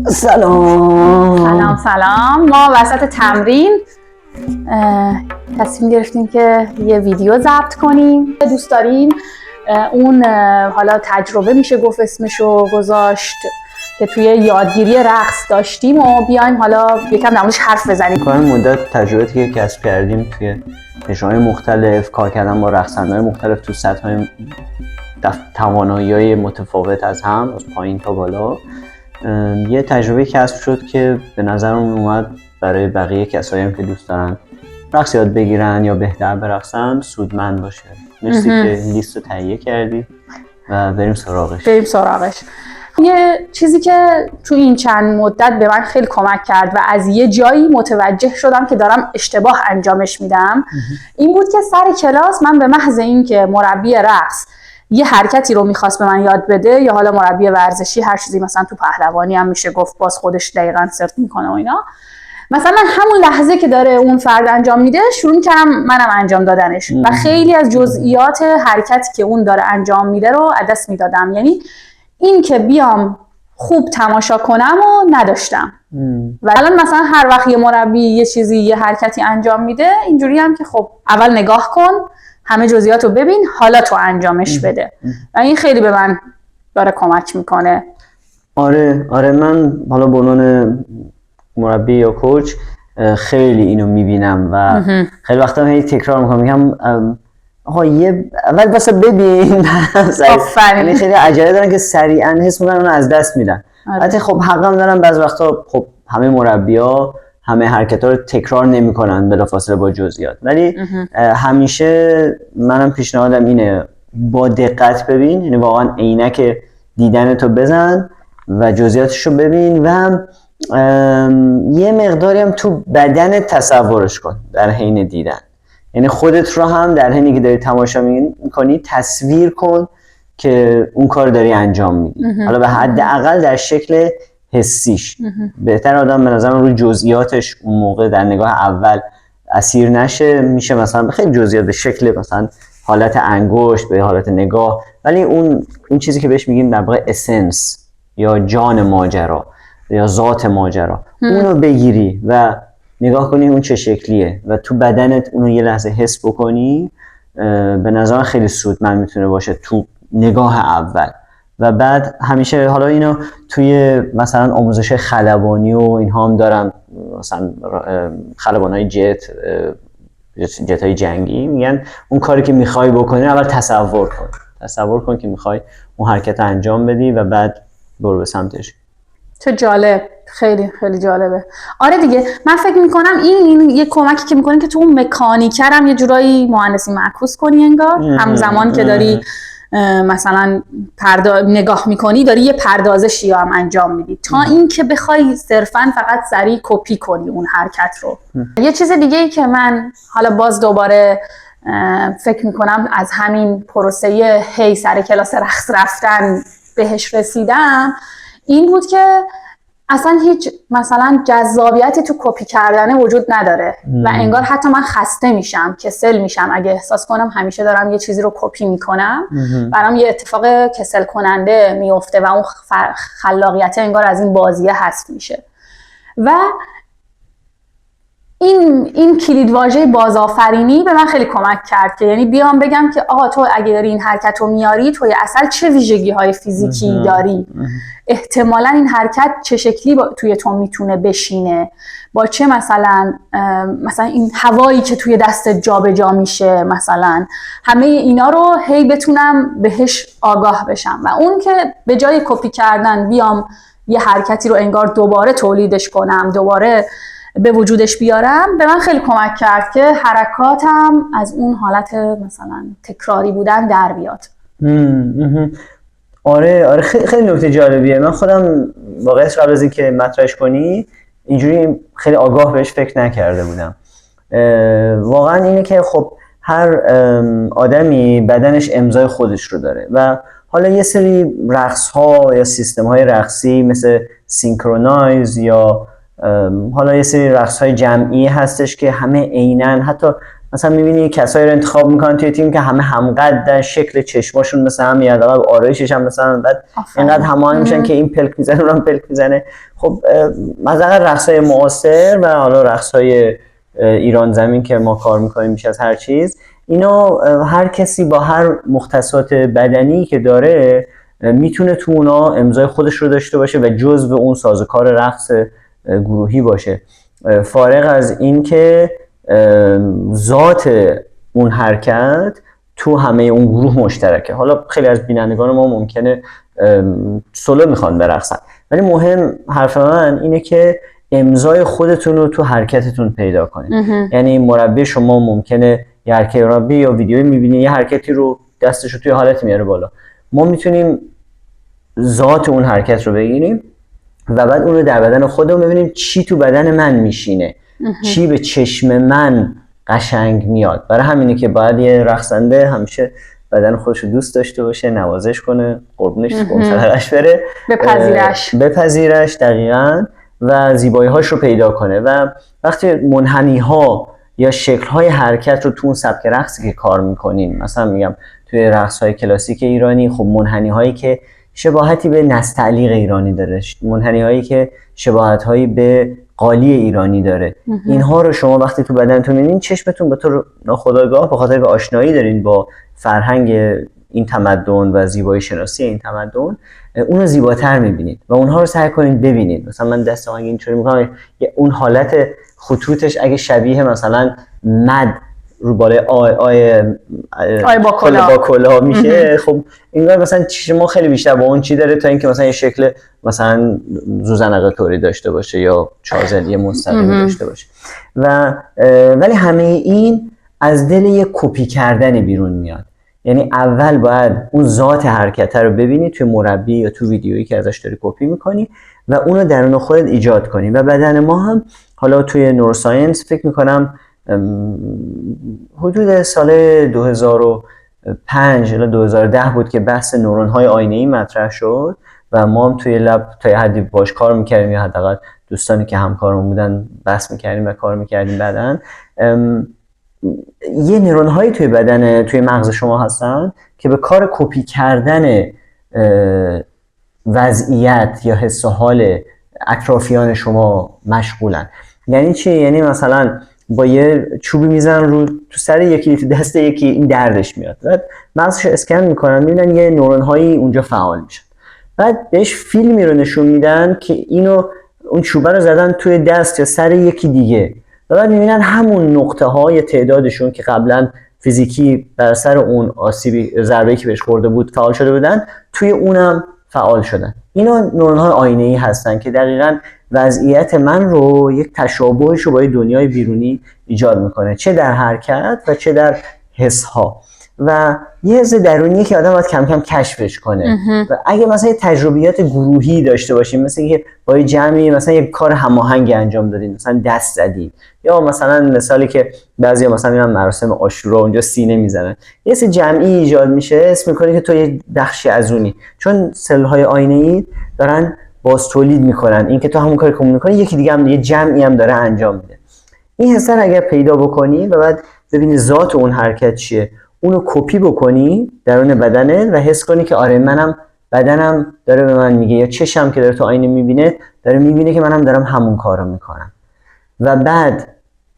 سلام. ما وسط تمرین تصمیم گرفتیم که یه ویدیو ضبط کنیم. دوست داریم اون حالا تجربه میشه گفت اسمشو گذاشت که توی یادگیری رقص داشتیم و بیایم حالا یکم در موردش حرف بزنیم. کار مدت تجربه‌ای که کسب کردیم توی نشان‌های مختلف، کار کردن با رقصنده‌های مختلف تو سطح‌های توانایی‌های متفاوت از هم، از پایین تا بالا، یه تجربه کسب شد که به نظرم اومد برای بقیه کسایی هم که دوست دارن رقص یاد بگیرن یا بهتر برقصن سودمند باشه. مرسی که لیست رو تهیه کردی و بریم سراغش. یه چیزی که تو این چند مدت به من خیلی کمک کرد و از یه جایی متوجه شدم که دارم اشتباه انجامش میدم این بود که سر کلاس من به محض این که مربی رقص یه حرکتی رو میخواست به من یاد بده یا حالا مربی ورزشی هر چیزی، مثلا تو پهلوانی هم میشه گفت باز خودش دقیقاً سرت میکنه و اینا، مثلا همون لحظه که داره اون فرد انجام میده شروع کردم منم انجام دادنش و خیلی از جزئیات حرکتی که اون داره انجام میده رو از دست میدادم. یعنی این که بیام خوب تماشا کنم و نداشتم. و الان مثلا هر وقت یه مربی یه چیزی یه حرکتی انجام میده اینجوری هم که خب اول نگاه کن، همه جزئیات رو ببین، حالا تو انجامش بده و این خیلی به من داره کمک میکنه. آره من حالا به عنوان مربی یا کوچ خیلی اینو میبینم و خیلی وقتا هی تکرار میگم آها یه اول بس ببین. یعنی خیلی عجله دارن که سریعا حس میکنن اونو از دست میدن. البته خب حقم دارن بعضی وقتا، خب همه مربی‌ها همه حرکت‌ها رو تکرار نمی‌کنن بلافاصله با جزئیات، ولی همیشه منم پیشنهادم اینه با دقت ببین، یعنی واقعا عینک دیدنتو بزن و جزئیاتشو ببین و یه مقداری هم تو بدن تصورش کن در حین دیدن. یعنی خودت رو هم در حینی که داری تماشا می‌کنی تصویر کن که اون کار داری انجام میدی، حالا به حداقل در شکل حسیش. بهتر آدم به نظرم روی جزئیاتش اون موقع در نگاه اول اسیر نشه. میشه مثلا خیلی جزئیات به شکل مثلا حالت انگشت به حالت نگاه، ولی اون چیزی که بهش میگیم در واقع اسنس یا جان ماجرا یا ذات ماجرا، اونو بگیری و نگاه کنی اون چه شکلیه و تو بدنت اونو یه لحظه حس بکنی، به نظر خیلی سودمند میتونه باشه تو نگاه اول. و بعد همیشه حالا اینو توی مثلا آموزش خلبانی و اینها هم دارم، مثلا خلبانای جت‌های جنگی میگن اون کاری که میخوای بکنی اول تصور کن که میخوای اون حرکت انجام بدی و بعد برو به سمتش. چه جالب، خیلی خیلی جالبه. آره دیگه، من فکر میکنم این یه کمکی که میکنه که تو اون مکانیکر هم یه جورایی مهندسی معکوس کنی انگار، همزمان که داری مثلا نگاه میکنی داری یه پردازشی هم انجام میدی تا این که بخوای صرفاً فقط سریع کپی کنی اون حرکت رو. یه چیز دیگه ای که من حالا باز دوباره فکر میکنم از همین پروسه هی سر کلاس رقص رفتن بهش رسیدم این بود که اصلا هیچ مثلا جذابیتی تو کپی کردن وجود نداره و انگار حتی من خسته میشم، کسل میشم اگه احساس کنم همیشه دارم یه چیزی رو کپی میکنم. برام یه اتفاق کسل کننده میفته و اون خلاقیت انگار از این بازیه حذف میشه. و این کلیدواژه بازآفرینی به من خیلی کمک کرد که یعنی بیام بگم که آقا تو اگه داری این حرکت رو میاری توی اصل چه ویژگی‌های فیزیکی داری، احتمالاً این حرکت چه شکلی توی تو میتونه بشینه، با چه مثلا این هوایی که توی دستت جابجا میشه، مثلا همه اینا رو هی بتونم بهش آگاه بشم و اون که به جای کپی کردن بیام یه حرکتی رو انگار دوباره تولیدش کنم، دوباره به وجودش بیارم، به من خیلی کمک کرد که حرکاتم از اون حالت مثلا تکراری بودن در بیاد. آره خیلی نکته جالبیه. من خودم واقعا قبل از اینکه مطرحش کنی اینجوری خیلی آگاه بهش فکر نکرده بودم. واقعا اینه که خب هر آدمی بدنش امضای خودش رو داره و حالا یه سری رقص ها یا سیستم های رقصی مثل سینکرونایز یا حالا یه سری رقص های جمعی هستش که همه عیناً، حتی مثلا میبینی کسایی رو انتخاب میکنن توی تیم که همه همقدر، شکل چشماشون مثل هم، یا حداقل آرایشش هم مثلا بعد اینقدر هماهنگ میشن که این پلک میزنه اونم پلک میزنه. خب مثلا رقصای معاصر و حالا رقصای ایران زمین که ما کار میکنیم بیش از هر چیز، اینا هر کسی با هر مختصات بدنی که داره میتونه تو اونا امضای خودش رو داشته باشه و جزو اون سازوکار رقص گروهی باشه، فارغ از این که ذات اون حرکت تو همه اون گروه مشترکه. حالا خیلی از بینندگان ما ممکنه سولو میخوان برقصن، ولی مهم حرف من اینه که امضای خودتون رو تو حرکتتون پیدا کنید. یعنی مربی شما ممکنه یه حرکت مربی یا ویدیویی میبینی یه حرکتی رو دستش رو توی حالتی میاره بالا، ما میتونیم ذات اون حرکت رو بگیریم و بعد اون رو در بدن خودمون ببینیم چی تو بدن من میشینه، چی به چشم من قشنگ میاد. برای همینه که باید یه رقصنده همیشه بدن خودش رو دوست داشته باشه، نوازش کنه، قربونش صدقش بره، بپذیرش دقیقاً و زیبایی‌هاش رو پیدا کنه. و وقتی منحنی‌ها یا شکل‌های حرکت رو تو اون سبک رقصی که کار می‌کنیم، مثلا میگم توی رقص‌های کلاسیک ایرانی، خب منحنی‌هایی که شباهتی به نستعلیق ایرانی داره، منحنی‌هایی که شباهت‌هایی به قالی ایرانی داره، اینها رو شما وقتی تو بدنتون می‌بینین، چشمتون به طور ناخودآگاه به خاطر آشنایی دارین با فرهنگ این تمدن و زیبایی شناسی این تمدن، اون رو زیباتر می‌بینید و اونها رو سعی کنید ببینید. مثلا من دستم اگه اینطوری می‌کنم، اون حالت خطوطش اگه شبیه مثلا مد رو بالای آی با کلاه میشه، خب انگار مثلا چشم ما خیلی بیشتر با اون چی داره تا اینکه مثلا یه شکل مثلا زوزنقه طوری داشته باشه یا چازلی مستقیم داشته باشه. و ولی همه این از دل یه کپی کردن بیرون میاد. یعنی اول باید اون ذات حرکت رو ببینی توی مربی یا تو ویدیویی که ازش داری کپی میکنی و اون رو درون خودت ایجاد کنی. و بدن ما هم حالا توی نوروساینس فکر میکنم حدود سال 2005 الی 2010 بود که بحث نورون‌های آینه‌ای مطرح شد و ما هم توی لب تا یه حدی باش کار میکردیم، یا حداقل دوستانی که همکارمون بودن بحث میکردیم و کار میکردیم. بعدن یه نورون‌هایی توی بدن، توی مغز شما هستن که به کار کپی کردن وضعیت یا حس و حال اطرافیان شما مشغولن. یعنی چی؟ یعنی مثلا با یه چوبی میزنن رو تو سر یکی، تو دست یکی، این دردش میاد، بعد مغزش اسکن میکنن، میبینن یه نورون‌هایی اونجا فعال میشن، بعد بهش فیلمی رو نشون میدن که اینو اون چوبه رو زدن توی دست یا سر یکی دیگه و بعد میبینن همون نقطه های تعدادشون که قبلا فیزیکی بر سر اون آسیبی ضربه‌ای که بهش خورده بود فعال شده بودن، توی اونم فعال شدن. اینا نورون‌های آینه‌ای هستن که دقیقاً وضعیت من رو، یک تشابهش رو با دنیای بیرونی ایجاد میکنه، چه در حرکت و چه در حس‌ها. و یه حس درونیه که آدم باید کم کم کشفش کنه. و اگه مثلا یه تجربیات گروهی داشته باشیم، مثلا اینکه با یه جمعی مثلا یک کار هماهنگ انجام دادیم، مثلا دست زدیم، یا مثلا مثالی که بعضیا مثلا میرن مراسم عاشورا اونجا سینه میزنن، یه حس جمعی ایجاد میشه، اسم میکنه که تو یه بخشی از اونی، چون سل‌های آینه‌ای دارن باز تولید میکنن این که تو همون کاری که میکنی یکی دیگه هم، یه جمعی هم داره انجام میده. این حسن اگر پیدا بکنی و بعد ببینی ذات اون حرکت چیه، اونو کپی بکنی درون بدنت و حس کنی که آره منم، بدنم داره به من میگه، یا چشم که داره تو آینه میبینه داره میبینه که منم دارم همون کارو میکنم. و بعد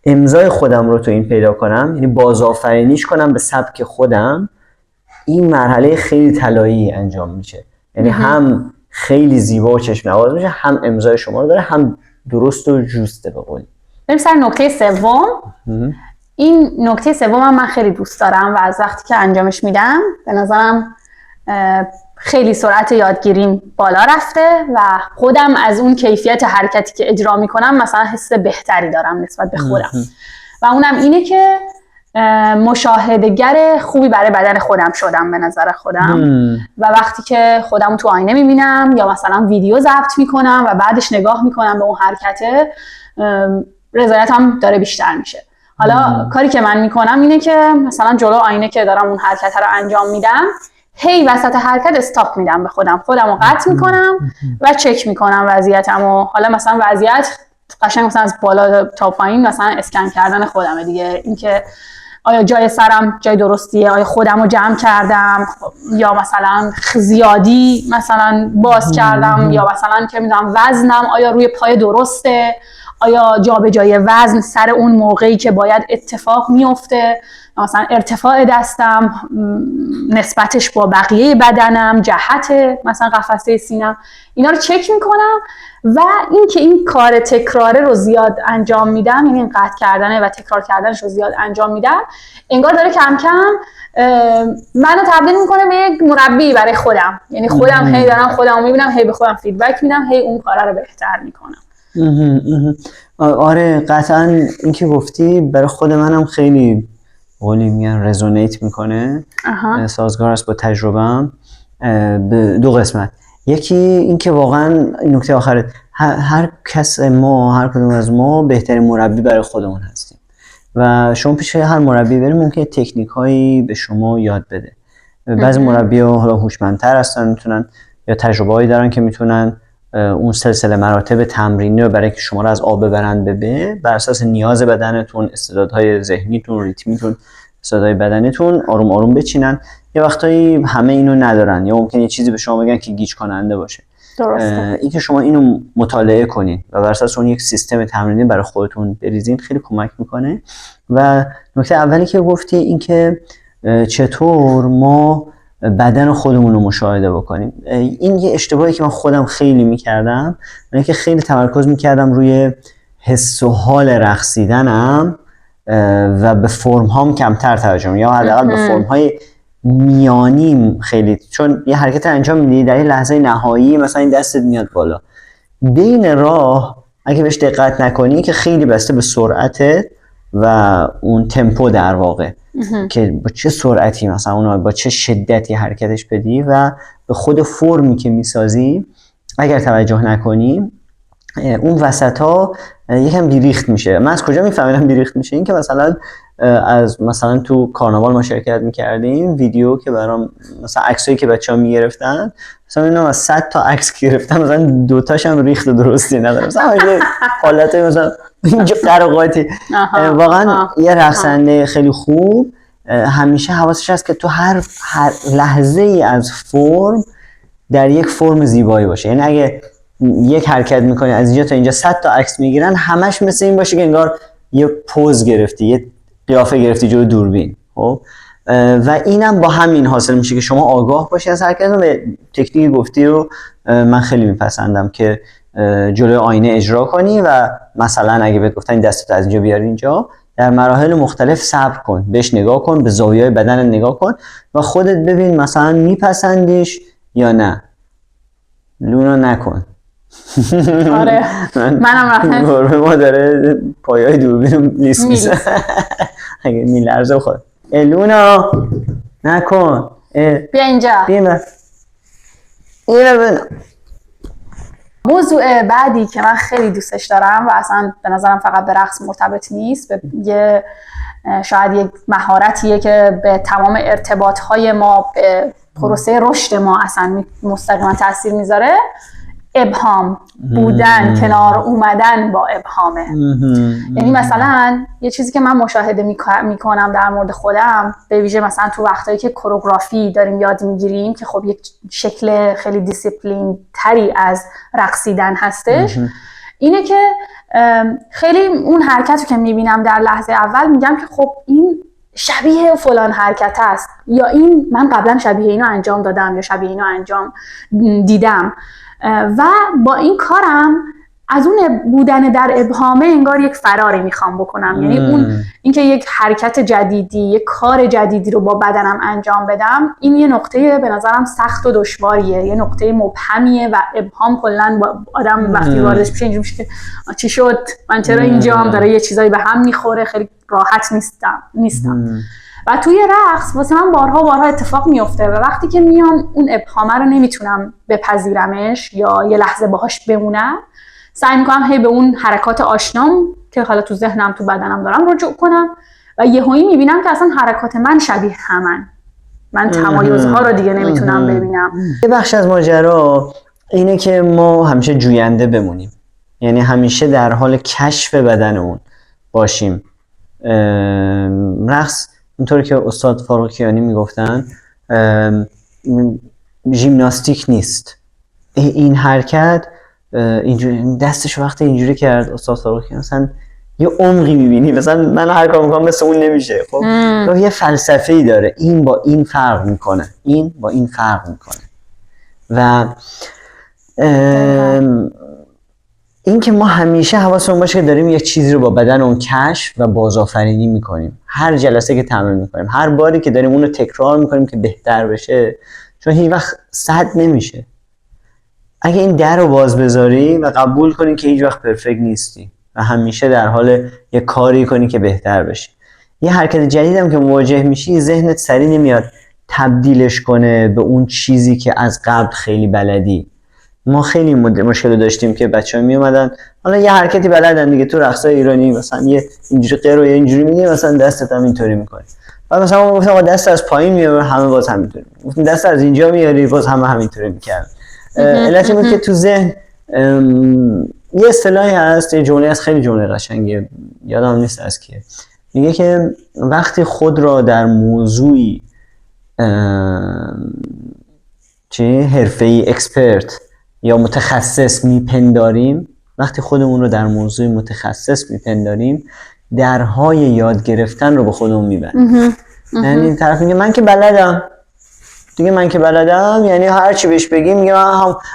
امضای خودم رو تو این پیدا کنم، یعنی بازآفرینیش کنم به سبک خودم، این مرحله خیلی طلایی انجام میشه. یعنی هم خیلی زیبا و چشم نواز میشه، هم امضای شما رو داره، هم درست و جوسته. به قولی بریم سر نکته سوم. این نکته سوم من خیلی دوست دارم و از وقتی که انجامش میدم به نظرم خیلی سرعت یادگیریم بالا رفته و خودم از اون کیفیت حرکتی که اجرا میکنم مثلا حس بهتری دارم نسبت به خودم. و اونم اینه که مشاهده‌گر خوبی برای بدن خودم شدم به نظر خودم. و وقتی که خودم تو آینه میبینم یا مثلا ویدیو ضبط میکنم و بعدش نگاه میکنم به اون حرکته، رضایتم داره بیشتر میشه. حالا کاری که من میکنم اینه که مثلا جلو آینه که دارم اون حرکت رو انجام میدم، هی وسط حرکت استاپ میدم به خودم رو قطع میکنم و چک میکنم وضعیتمو. حالا مثلا وضعیت قشنگ مثلا از بالا تا پایین مثلا اسکن کردن خودمه دیگه، اینکه آیا جای سرم جای درستیه، آیا خودم رو جمع کردم یا مثلا زیادی مثلا باز کردم یا مثلا که میدونم وزنم آیا روی پای درسته، آیا جابجایی وزن سر اون موقعی که باید اتفاق میفته، مثلا ارتفاع دستم نسبتش با بقیه بدنم، جهت مثلا قفسه سینم، اینا رو چک میکنم. و این که این کار تکراره رو زیاد انجام میدم، یعنی این قطع کردنه و تکرار کردنش رو زیاد انجام میدم، انگار داره کم کم منو تبدیل میکنه به یک مربی برای خودم. یعنی خودم هی دارم خودمو میبینم، هی به خودم فیدبک میدم، هی اون کارا رو بهتر میکنم. آره قطعا این که گفتی برای خود منم خیلی قولی میگن رزونیت میکنه، سازگار است با تجربه‌ام. به دو قسمت. یکی این که واقعا نکته آخره، هر کس ما، هر کدوم از ما بهترین مربی برای خودمون هستیم و شما پیش هر مربی بریم ممکنه تکنیک هایی به شما یاد بده. بعضی مربی‌ها حالا هوشمندتر هستن، میتونن یا تجربه هایی دارن که میتونن اون سلسله مراتب تمرینی رو برای که شما رو از آ ببرن به ب، بر اساس نیاز بدنتون، استعدادهای ذهنیتون، ریتمیتون، استعدادهای بدنیتون آروم آروم بچینن. یه وقتایی همه اینو ندارن یا ممکنه یه چیزی به شما بگن که گیج کننده باشه. درسته. این که شما اینو مطالعه کنین و بر اساس اون یک سیستم تمرینی برای خودتون بریزین خیلی کمک میکنه. و نکته اولی که گفتی این که چطور ما بدن خودمون رو مشاهده بکنیم. این یه اشتباهی که من خودم خیلی میکردم، من که خیلی تمرکز میکردم روی حس و حال رقصیدنم و به فرم هام کمتر توجه می‌کردم، یا حداقل به فرم های میانیم خیلی، چون یه حرکت انجام میدی در یه لحظه نهایی مثلا این دستت میاد بالا، بین راه اگه بهش دقت نکنی که خیلی بسته به سرعتت و اون تمپو در واقع که با چه سرعتی مثلا اون با چه شدتی حرکتش بدی و به خود فرمی که میسازی اگر توجه نکنی اون وسط ها یکم بیریخت میشه. من از کجا میفهمیدم بیریخت میشه؟ این که مثلا تو کارناوال ما شرکت میکردیم، ویدیو که برام مثلا عکسایی که بچه‌ها میگرفتن، مثلا اینا از 100 تا عکس گرفتم مثلا 2 تاش هم ریخت درستی نداره، مثلا حالت مثلا اینجا قرقاتی. واقعا یه رقصنده خیلی خوب همیشه حواسش هست که تو هر لحظه ای از فرم در یک فرم زیبایی باشه. یعنی اگه یک حرکت میکنی از اینجا تا اینجا 100 تا عکس میگیرن، همش مثل این باشه که انگار یه پوز گرفتی، یه قیافه گرفتی جلوی دوربین. خب و اینم با همین حاصل میشه که شما آگاه باشی از حرکت. و تکنیک گفتی رو من خیلی میپسندم که جلوی آینه اجرا کنی و مثلا اگه بهت گفتن دستت از اینجا بیاری اینجا، در مراحل مختلف صبر کن، بهش نگاه کن، به زاویه‌های بدن نگاه کن و خودت ببین مثلا میپسندیش یا نه. لونا نکن. آره منم رفتم گربه ما داره پایای دوربین رو لیس میزن اگه میلرزه خود لونا نکن. بیا اینجا. بیا موضوع بعدی که من خیلی دوستش دارم و اصلا به نظرم فقط به رقص مرتبط نیست، به یه شاید یک مهارتیه که به تمام ارتباطهای ما، به پروسه رشد ما اصلا مستقیما تاثیر میذاره، ابهام بودن، کنار اومدن با ابهامه. یعنی مثلا یه چیزی که من مشاهده میکنم در مورد خودم، به ویژه مثلا تو وقتایی که کوروگرافی داریم یاد میگیریم که خب یک شکل خیلی دیسیپلین تری از رقصیدن هستش، اینه که خیلی اون حرکت رو که میبینم در لحظه اول میگم که خب این شبیه فلان حرکت است، یا این من قبلا شبیه اینو انجام دادم یا شبیه اینو انجام دیدم و با این کارم از اون بودن در ابهامه انگار یک فراری میخوام بکنم. یعنی اون اینکه یک حرکت جدیدی، یک کار جدیدی رو با بدنم انجام بدم، این یه نقطه به نظرم سخت و دشواریه، یه نقطه مبهمیه و ابهام کلا با آدم وقتی واردش میشه اینجوری میشه که چی شد، من چرا اینجام، داره یه چیزایی به هم میخوره، خیلی راحت نیستم. و توی رقص واسه من بارها اتفاق میفته و وقتی که میام اون ابهامه رو نمیتونم بپذیرمش یا یه لحظه باهاش بمونم، سعی میکنم هی به اون حرکات آشنام که حالا تو ذهنم تو بدنم دارم رجوع کنم و یهویی میبینم که اصلا حرکات من شبیه همن، من تمایزها رو دیگه نمیتونم ببینم. یه بخش از ماجرا اینه که ما همیشه جوینده بمونیم، یعنی همیشه در حال کشف بدنمون باشیم. رقص اونطور که استاد فاروق کیانی میگفتن ژیمناستیک نیست. این حرکت اینجوری دستش وقتی اینجوری کرد استاد فاروق کیانی، مثلا یه عمقی میبینی، مثلا من هر کار میکنم مثل اون نمیشه. خب یه فلسفه‌ای داره، این با این فرق میکنه، این با این فرق میکنه. و این که ما همیشه حواسمون باشه که داریم یک چیزی رو با بدن اون کشف و بازآفرینی میکنیم. هر جلسه که تمرین میکنیم، هر باری که داریم اون رو تکرار میکنیم که بهتر بشه، چون هیچ وقت 100 نمیشه. اگه این در رو باز بذاری و قبول کنی که هیچ وقت پرفکت نیستی و همیشه در حال یه کاری کنی که بهتر بشی، یه حرکت جدید هم که مواجه میشی، ذهنت سریع نمیاد تبدیلش کنه به اون چیزی که از قبل خیلی بلدی. ما خیلی مشکل داشتیم که بچه‌ها می اومدن حالا یه حرکتی بلدن دیگه، تو رقصای ایرانی مثلا یه اینجوری غیر و یه اینجوری میگی، مثلا دستت هم اینطوری می‌کنی. بعد مثلا ما گفتم دست از پایین میاره، همه باز همینطوری. گفتم دست از اینجا میاری، باز همه همینطوری می‌کردن. علت اینه که تو ذهن یه اصطلاحی هست، یه جمله هست خیلی جمله قشنگه، یادم نیست از کیه، میگه که وقتی خود را در موضوعی حرفه‌ای اکسپرت یا متخصص میپنداریم، وقتی خودمون رو در موضوع متخصص میپنداریم، درهای یاد گرفتن رو به خودمون میبندیم. یعنی طرف میگه من که بلدم دیگه، من که بلدم، یعنی هر چی بهش بگیم میگه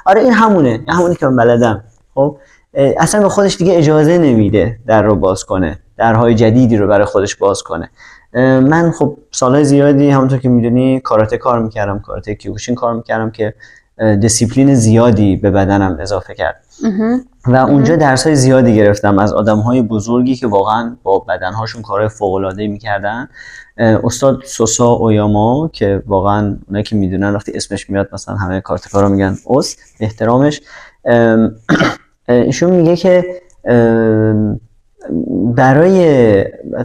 آره این همونه که من بلدم. خب اصلا به خودش دیگه اجازه نمیده در رو باز کنه، درهای جدیدی رو برای خودش باز کنه. من خب سالهای زیادی همونطور که میدونی کاراته کار میکردم، کاراته کیوکوشین کار میکردم که دیسیپلین زیادی به بدنم اضافه کرد و اونجا درسای زیادی گرفتم از آدمهای بزرگی که واقعا با بدنهاشون کارهای فوق‌العاده‌ای میکردن. استاد سوسا اویاما که واقعا اونایی که میدونن وقتی اسمش میاد مثلا همه کاراته‌کارا میگن اوس، احترامش. ایشون میگه که برای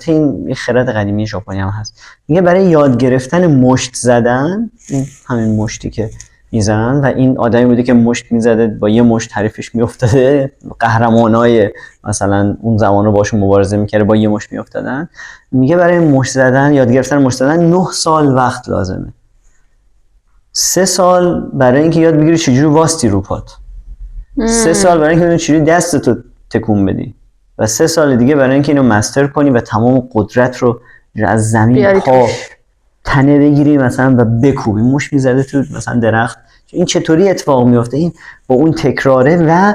این خرد قدیمی ژاپنی هم هست، میگه برای یاد گرفتن مشت زدن، همین مشتی که میزنن و این آدمی بوده که مشت میزده با یه مشت حریفش میافتاده، قهرمانای مثلا اون زمان رو باشون مبارزه میکرده با یه مشت میافتادن. میگه برای مشت زدن، یاد گرفتن مشت زدن 9 سال وقت لازمه. 3 سال برای اینکه یاد بگیری چجوری واستی رو پات، 3 سال برای اینکه بدونی چجوری دستتو تکون بدی و 3 سال دیگه برای اینکه اینو مستر کنی و تمام قدرت رو از زمین پا تنه بگیری مثلا و بکوبی. مش میزده تو مثلا درخت. این چطوری اتفاق میفته؟ این با اون تکراره و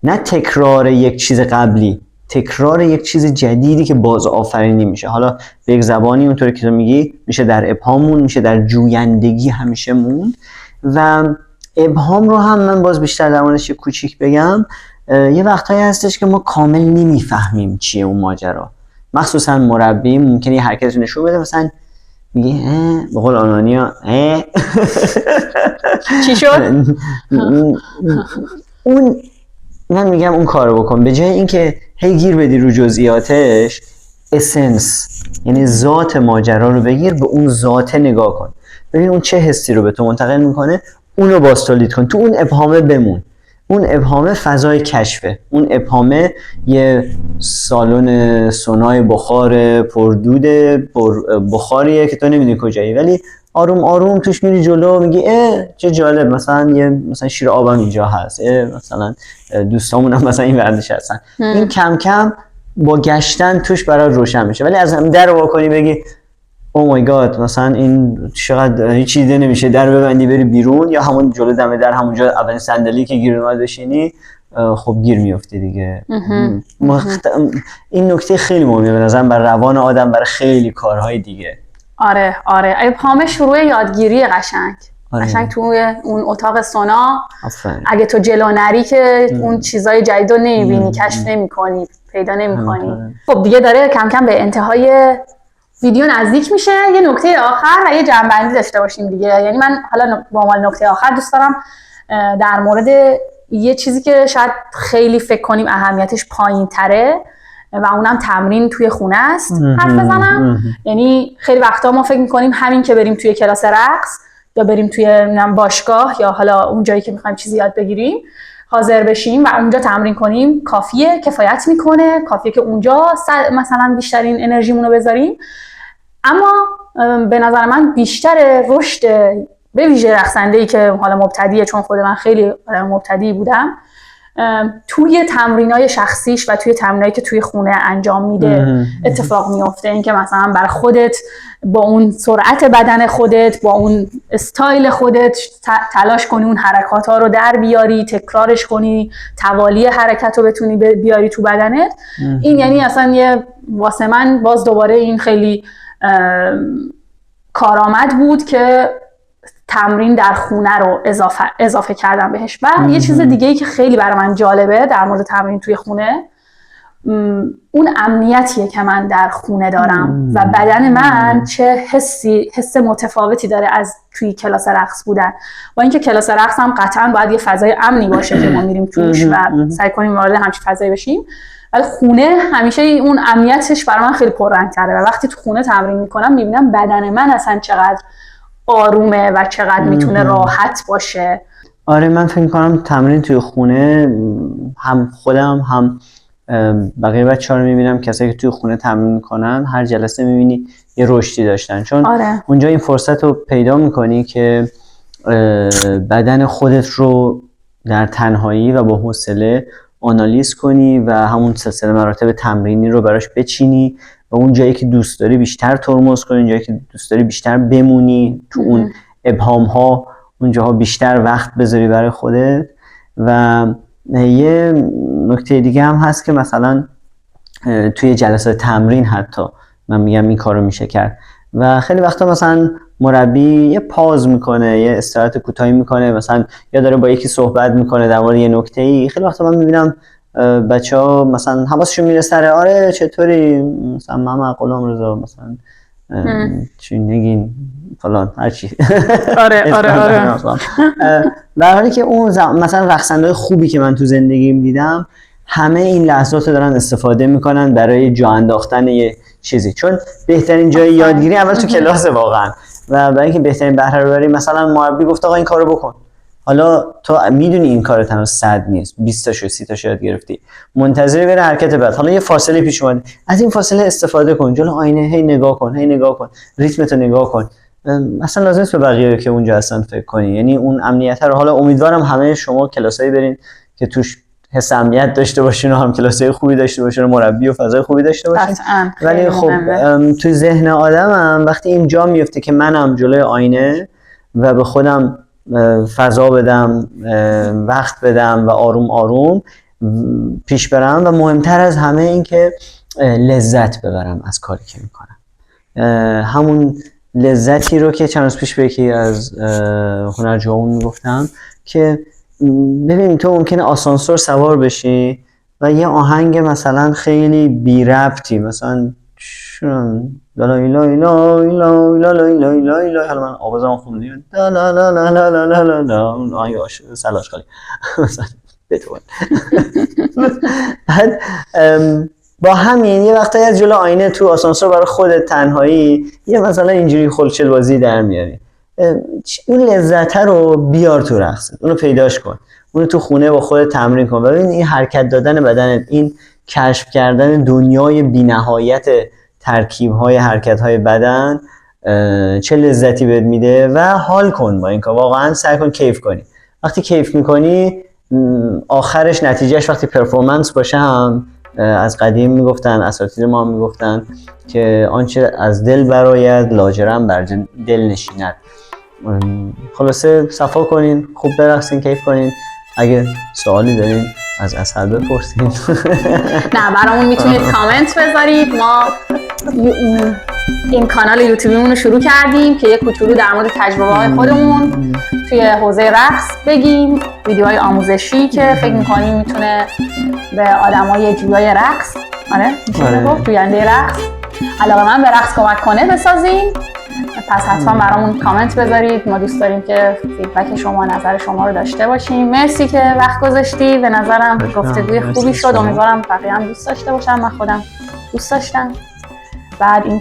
نه تکرار یک چیز قبلی، تکرار یک چیز جدیدی که باز آفرینی میشه. حالا به یک زبانی اونطوری که تو میگی میشه در ابهامون، میشه در جویندگی همیشه موند. و ابهام رو هم من باز بیشتر در موردش کوچیک بگم، یه وقتایی هستش که ما کامل نمیفهمیم چیه اون ماجرا. مخصوصا مربی ممکنه یه حرکت نشون بده مثلا میگه به قول آنانیا چی شد؟ اون من میگم اون کارو بکن، به جای اینکه هی گیر بدی رو جزئیاتش، اسنس یعنی ذات ماجرا رو بگیر، به اون ذات نگاه کن، ببین اون چه حسی رو به تو منتقل میکنه، اونو باز تولید کن، تو اون ابهامه بمون. اون ابهامه فضای کشفه، اون ابهامه یه سالن سونای بخار پردود بخاریه که تو نمیدونی کجایی، ولی آروم آروم توش میری جلو، میگی چه جالب، مثلا شیر آبم اینجا هست، مثلا دوستامون هم مثلا این ورزش هستن. این کم کم با گشتن توش برات روشن میشه. ولی از هم در رو واکنی بگی او مای گاد مثلا این چقدر هیچ چیزی نمیشه، در ببندی بری بیرون یا همون جلو دم در همونجا اولین صندلی که گیر اومد بشینی، خب گیر میافتی دیگه. این نکته خیلی مهمه به نظرم برای روان آدم، برای خیلی کارهای دیگه. آره ابهام شروع یادگیری قشنگ. قشنگ توی اون اتاق سونا اگه تو جلو نری که اون چیزای جدید رو نمیبینی، کشف نمی‌کنی، پیدا نمی‌کنی. خب دیگه داره کم کم به انتهای ویدیو نزدیک میشه. یه نکته آخر و یه جنبندی داشته باشیم دیگه. یعنی من حالا با عنوان نکته آخر دوست دارم در مورد یه چیزی که شاید خیلی فکر کنیم اهمیتش پایین تره و اونم تمرین توی خونه است حرف بزنم. یعنی خیلی وقتا ما فکر میکنیم همین که بریم توی کلاس رقص یا بریم توی باشگاه یا حالا اون جایی که میخوایم چیزی یاد بگیریم حاضر بشیم و اونجا تمرین کنیم کافیه، کفایت میکنه، کافیه که اونجا مثلا بیشترین انرژیمون رو بذاریم. اما به نظر من بیشتر رشد به ویژه رقصنده‌ای که حالا مبتدیه، چون خود من خیلی مبتدی بودم، توی تمرینای شخصیش و توی تمرینایی که توی خونه انجام میده اتفاق میفته. این که مثلا برای خودت با اون سرعت بدن خودت، با اون استایل خودت تلاش کنی اون حرکات ها رو در بیاری، تکرارش کنی، توالی حرکت رو بتونی بیاری تو بدنت. این یعنی اصلا واسه من باز دوباره این خیلی کارآمد بود که تمرین در خونه رو اضافه کردم بهش. و یه چیز دیگه ای که خیلی برای من جالبه در مورد تمرین توی خونه، اون امنیتیه که من در خونه دارم و بدن من چه حس متفاوتی داره از توی کلاس رقص بودن. با اینکه کلاس رقص هم قطعا باید یه فضای امنی باشه که ما میریم توش و سعی کنیم وارد همچین فضایی بشیم، ولی خونه همیشه اون امنیتش برای من خیلی پررنگ‌تره و وقتی تو خونه تمرین میکنم میبینم بدن من اصلا چقدر آرومه و چقدر میتونه راحت باشه. آره من فکر میکنم تمرین توی خونه، هم خودم هم بقیه بچه‌ها رو میبینم کسایی که توی خونه تمرین میکنن هر جلسه میبینی یه رشدی داشتن، چون اونجا این فرصت رو پیدا میکنی که بدن خودت رو در تنهایی و با حوصله آنالیز کنی و همون سلسله مراتب تمرینی رو براش بچینی و اون جایی که دوست داری بیشتر ترمز کنی، جایی که دوست داری بیشتر بمونی تو اون ابهام ها، اونجاها بیشتر وقت بذاری برای خودت. و یه نکته دیگه هم هست که مثلا توی جلسات تمرین حتی من میگم این کارو میشه کرد و خیلی وقتا مثلا مربی یه پاز میکنه، یه استراحت کوتاهی میکنه، مثلا یا داره با یکی صحبت میکنه در مورد یه نکته‌ای. خیلی وقتا من میبینم بچه‌ها مثلا حواسشون میره سر آره چطوری مثلا ماما غلامرضا مثلا چی نگین فلان هر چی. آره در حالی که اون مثلا رقصنده‌های خوبی که من تو زندگیم دیدم همه این لحظات رو دارن استفاده میکنن برای جا انداختن یه چیزی، چون بهترین جای یادگیری اول تو کلاس واقعا، و برای اینکه بهترین بهره رو ببری مثلا مربی گفت آقا این کارو بکن، حالا تو میدونی این کار تنها 100 نیست، 20 تاشو 30 تاشو یاد گرفتی، منتظری بره حرکت بعد، حالا یه فاصله پیش اومده، از این فاصله استفاده کن، جلو آینه هی نگاه کن، ریتمتو نگاه کن. اصلا لازم نیست به بقیه که اونجا هستن فکر کنی، یعنی اون امنیت رو. حالا امیدوارم همه شما کلاسایی برین که توش حس امنیت داشته باشین و هم کلاسای خوبی داشته باشین و مربی و فضای خوبی داشته باشین. ولی خب تو ذهن آدمم وقتی این جا میفته که منم جلوی آینه و به خودم فضا بدم، وقت بدم و آروم آروم پیش برم و مهمتر از همه این که لذت ببرم از کاری که میکنم، همون لذتی رو که چند روز پیش به یکی از هنرجوامون میگفتم که ببین تو ممکنه آسانسور سوار بشی و یه آهنگ مثلا خیلی بی ربطی مثلا لا لا لا لا لا لا لا لا لا، حالا من آوازم خوندم لا لا لا لا لا لا لا لا لا اون آهنگ سلاش خالی مثلا بتون بعد با همین یه وقتایی از جلو آینه تو آسانسور برای خودت تنهایی یه مثلا اینجوری خلچل بازی در میاری، اون لذت رو بیار تو رقصت، اونو پیداش کن، اونو تو خونه با خودت تمرین کن و ببین این حرکت دادن بدنت، این کشف کردن دنیای بی‌نهایت ترکیب‌های حرکت‌های بدن چه لذتی بهت میده و حال کن با این کار، واقعا سعی کن کیف کنی. وقتی کیف میکنی آخرش نتیجهش وقتی پرفورمنس باشه هم از قدیم میگفتن، اساتید ما هم میگفتن که آنچه از دل برآید لاجرم بر دل نشیند. خلاصه صفا کنین، خوب برقصین، کیف کنین. اگه سوالی دارین از اسد بپرسین. نه برامون میتونید کامنت بذارید. ما این کانال یوتیوبیمون رو شروع کردیم که یه کوچولو در مورد تجربه‌های خودمون توی حوزه رقص بگیم، ویدیوهای آموزشی که فکر می‌کنیم میتونه به آدمای جویای رقص، میشه گفت جوینده رقص، علاقه‌مند به رقص کمک کنه بسازیم. پس حتما برامون کامنت بذارید، ما دوست داریم که فیدبک شما، نظر شما رو داشته باشیم. مرسی که وقت گذاشتی، به نظرم گفتگوی خوبی شد، امیدوارم بقیه هم دوست داشته باشن، من خودم دوست داشتم. بعد این